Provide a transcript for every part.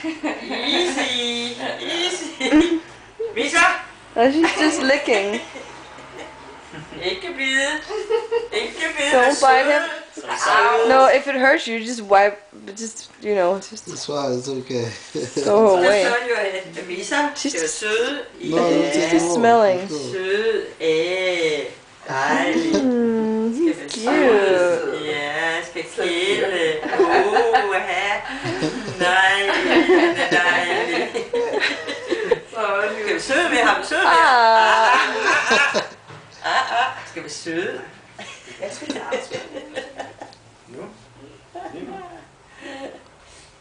Easy. Easy. Misa. She's just licking. Ikke bide. Ikke bide. Don't bite him. No, if it hurts you, just wipe. Just, you know, just It's fine, it's okay. go away. Misa. Skal være søde. No, it's Just smelling. Sød. Dejligt. Cute. Ja, skal kæle. Dejligt. Skal vi søde med ham? Søde med ham? Skal vi søde? Jeg skal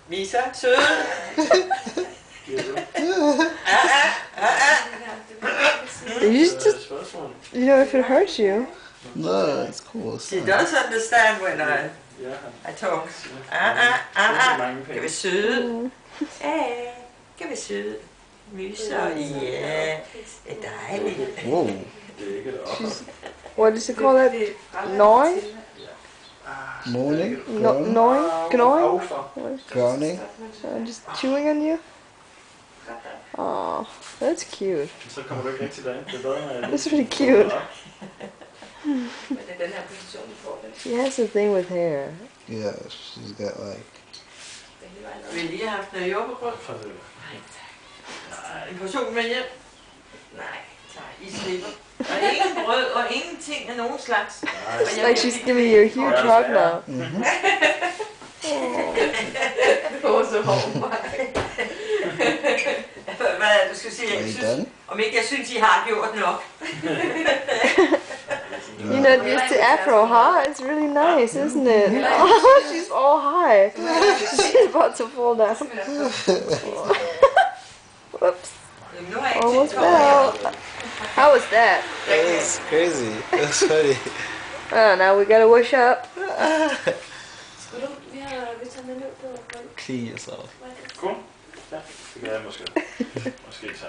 Misa, søde. You just, you know, if it hurts you. No, it's cool. It's She fine. does understand when I talk. Skal vi søde? Skal vi søde? Myser, ja. Det er dejligt. Whoa. What does it call that? Gnawing? Morning? Gnawing? Gnawing? Crowning? Just chewing on you? Oh, that's cute. Så kommer du ikke rigtig derind. Det er bedre, når That's really cute. She has a thing with hair. Yeah, she's got like... Vi har lige haft noget jordbærbrød. En portion med hjem. Nej, I slipper. Og ingen brød og ingenting af nogen slags. It's like she's giving you a huge hug now. Hvad er det, du skal sige? Are you done? Om ikke jeg synes, I har gjort nok. You're not used to afro, huh? It's really nice, isn't it? Oh, she's all high. She's about to fall down. Whoops. Almost fell. How was that? It was crazy. It was funny. Oh, now we gotta wash up. Clean yourself. Cool. Ja, det kan jeg måske. Måske ikke så